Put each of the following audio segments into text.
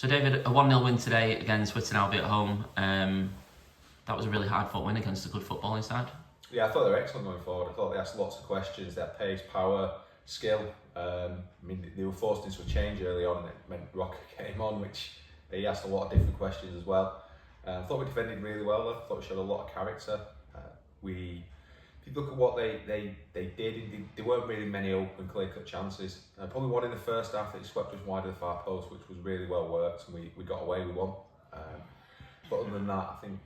So David, a 1-0 win today against Witton Albion at home. That was a really hard-fought win against a good footballing side. Yeah, I thought they were excellent going forward. I thought they asked lots of questions. They had pace, power, skill. They were forced into a change early on, and it meant Rocker came on, which he asked a lot of different questions as well. I thought we defended really well though. I thought we showed a lot of character. If you look at what they did, there weren't really many open, clear-cut chances. Probably one in the first half that he swept us wide of the far post, which was really well worked, and we got away with one. But other than that, I think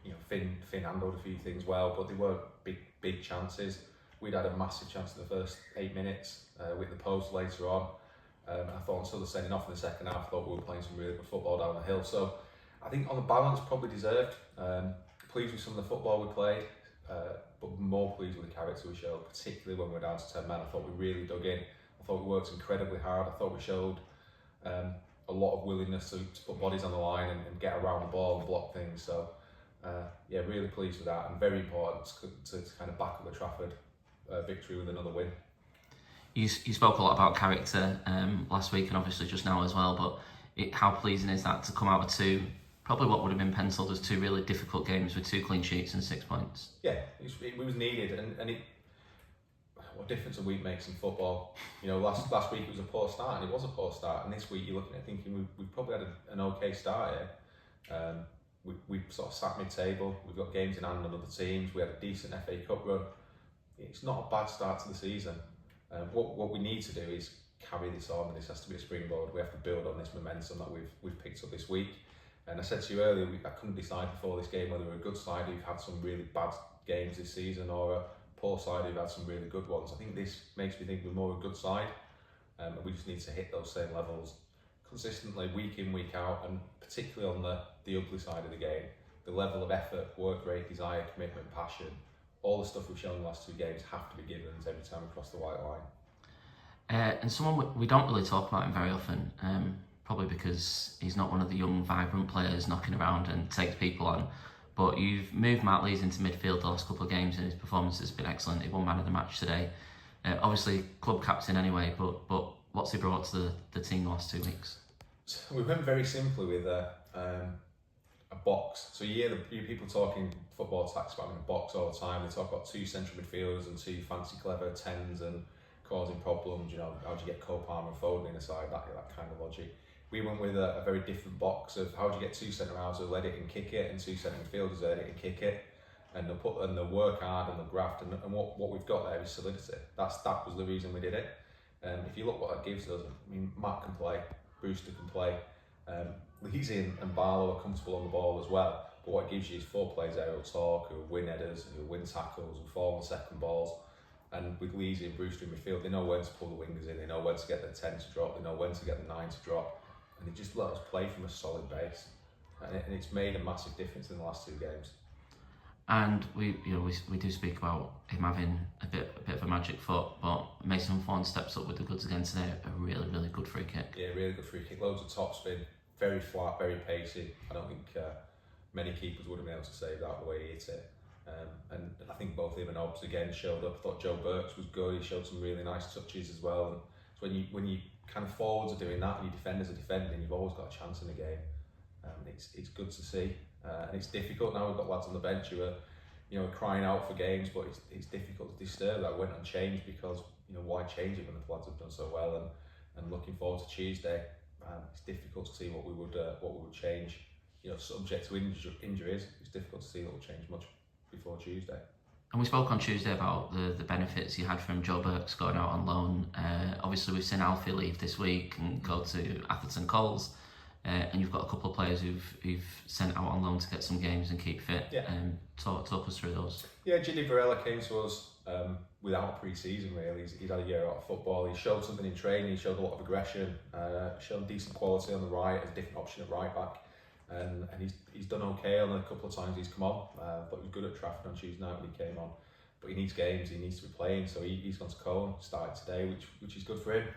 Finn handled a few things well, but they weren't big chances. We'd had a massive chance in the first 8 minutes with the post later on. I thought until the sending off in the second half, I thought we were playing some really good football down the hill. So I think on the balance, probably deserved. Pleased with some of the football we played, but more pleased with the character we showed, particularly when we were down to 10 men. I thought we really dug in. I thought we worked incredibly hard. I thought we showed a lot of willingness to put bodies on the line and get around the ball and block things. So yeah, really pleased with that, and very important to kind of back up the Trafford victory with another win. You spoke a lot about character last week and obviously just now as well, but how pleasing is that to come out of probably what would have been penciled as 2 really difficult games with 2 clean sheets and 6 points? Yeah, it was needed, and what difference a week makes in football. Last week it was a poor start, and it was a poor start, and this week you're looking at thinking we've probably had an okay start here. We've sort of sat mid-table, we've got games in hand on other teams, we had a decent FA Cup run. It's not a bad start to the season. What we need to do is carry this on, and this has to be a springboard. We have to build on this momentum that we've picked up this week. And I said to you earlier, I couldn't decide before this game whether we're a good side who've had some really bad games this season or a poor side who've had some really good ones. I think this makes me think we're more a good side, and we just need to hit those same levels consistently, week in, week out, and particularly on the ugly side of the game, the level of effort, work rate, desire, commitment, passion, all the stuff we've shown in the last 2 games have to be given every time we cross the white line. And someone we don't really talk about him very often, probably because he's not one of the young, vibrant players knocking around and takes people on. But you've moved Matt Lees into midfield the last couple of games, and his performance has been excellent. He won man of the match today. Obviously, club captain anyway, but what's he brought to the team the last 2 weeks? We went very simply with a box. So you hear people talking football tactics about having a box all the time. They talk about 2 central midfielders and 2 fancy clever 10s and causing problems. How do you get Cole Palmer and Foden in the side? That kind of logic. We went with a very different box of how do you get 2 centre halves who let it and kick it, and 2 centre midfielders who let it and kick it, and they'll work hard and they'll graft, and what we've got there is solidity. That was the reason we did it. If you look what that gives us, Matt can play, Brewster can play, Leesy and Barlow are comfortable on the ball as well. But what it gives you is 4 players there who'll talk, who'll win headers, who'll win tackles, who'll fall on second balls. And with Leesy and Brewster in midfield, they know when to pull the wingers in, they know when to get the 10 to drop, they know when to get the 9 to drop. And they just let us play from a solid base, and it's made a massive difference in the last 2 games. And we do speak about him having a bit of a magic foot, but Mason Fawn steps up with the goods again today. A really, really good free kick. Yeah, really good free kick. Loads of top spin, very flat, very pacey. I don't think many keepers would have been able to save that the way he hit it. And I think both him and Obbs again showed up. I thought Joe Burks was good. He showed some really nice touches as well. And so when you kind of forwards are doing that and your defenders are defending, you've always got a chance in the game. It's good to see, and it's difficult now. We've got lads on the bench who are crying out for games, but it's difficult to disturb that. Went unchanged because why change it when the lads have done so well? And looking forward to Tuesday, it's difficult to see what we would change. Subject to injuries, it's difficult to see that will change much before Tuesday. And we spoke on Tuesday about the benefits you had from Joe Burks going out on loan. Obviously, we've seen Alfie leave this week and go to Atherton Coles. And you've got a couple of players who've sent out on loan to get some games and keep fit. Yeah. Talk us through those. Yeah, Gilly Varela came to us without a pre-season really. He'd had a year out of football. He showed something in training. He showed a lot of aggression. Showed decent quality on the right as a different option at right back. And he's done okay on a couple of times he's come on. But he was good at Trafford on Tuesday night when he came on. But he needs games. He needs to be playing. So he's gone to Cone, started today, which is good for him.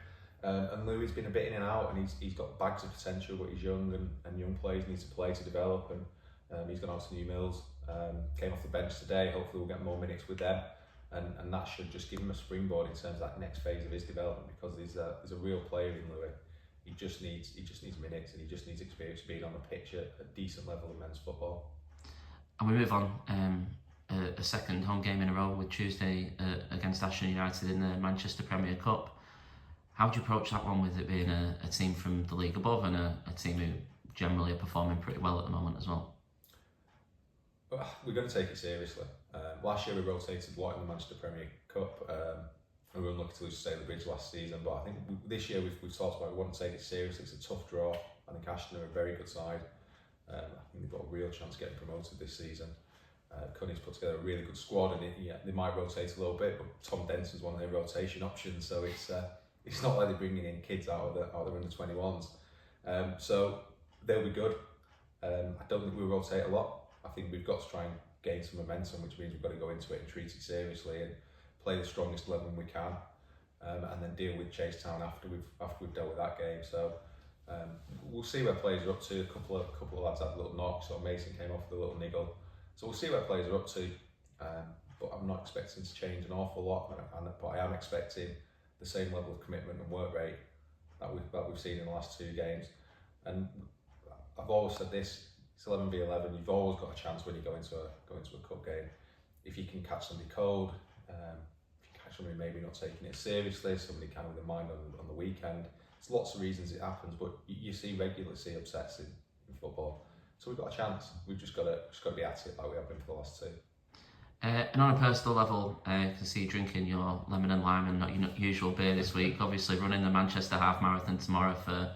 And Louis been a bit in and out, and he's got bags of potential, but he's young, and young players need to play to develop. And he's gone out to New Mills, came off the bench today. Hopefully we'll get more minutes with them, and that should just give him a springboard in terms of that next phase of his development, because there's a real player in Louis. he just needs minutes, and he just needs experience being on the pitch at a decent level in men's football. And we move on. A second home game in a row with Tuesday against Ashton United in the Manchester Premier Cup. How do you approach that one, with it being a team from the league above and a team who generally are performing pretty well at the moment as well? We're going to take it seriously. Last year we rotated a lot in the Manchester Premier Cup, and we were unlucky to lose to Stalybridge last season, but I think this year we've talked about we want to take it seriously. It's a tough draw. I think Ashton are a very good side. I think they've got a real chance of getting promoted this season. Cunny's put together a really good squad, and they might rotate a little bit, but Tom Denson's one of their rotation options, so it's not like they're bringing in kids out of the under-21s. So they'll be good. I don't think we'll rotate a lot. I think we've got to try and gain some momentum, which means we've got to go into it and treat it seriously and play the strongest 11 we can, and then deal with Chase Town after we've dealt with that game. So we'll see where players are up to. A couple of lads had a little knock, so Mason came off with a little niggle. So we'll see where players are up to, but I'm not expecting to change an awful lot. But I am expecting the same level of commitment and work rate that we've seen in the last 2 games. And I've always said this: it's 11v11. You've always got a chance when you go into a cup game. If you can catch somebody cold, if you catch somebody maybe not taking it seriously, somebody kind of with a mind on the weekend. There's lots of reasons it happens, but you regularly see upsets in football. So we've got a chance. We've just got to be at it like we have been for the last 2. And on a personal level, I can see you drinking your lemon and lime and not your usual beer this week. Obviously, running the Manchester Half Marathon tomorrow for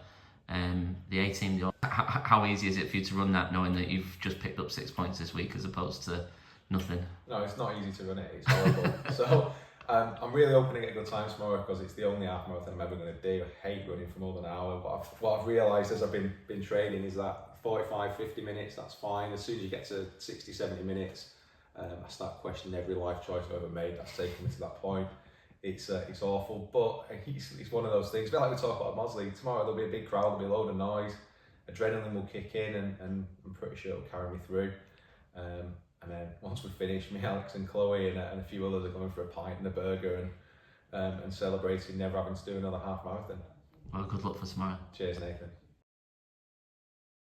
the A team. How easy is it for you to run that, knowing that you've just picked up 6 points this week as opposed to nothing? No, it's not easy to run it. It's horrible. So I'm really hoping to get a good time tomorrow, because it's the only half marathon I'm ever going to do. I hate running for more than an hour. But what I've realised as I've been training is that 45, 50 minutes, that's fine. As soon as you get to 60, 70 minutes, I start questioning every life choice I've ever made that's taken me to that point. It's awful, but it's one of those things. A bit like we talk about Mosley, tomorrow there'll be a big crowd, there'll be a load of noise, adrenaline will kick in, and I'm pretty sure it'll carry me through. And then once we finish, me, Alex and Chloe and a few others are going for a pint and a burger and celebrating never having to do another half marathon. Well, good luck for tomorrow. Cheers, Nathan.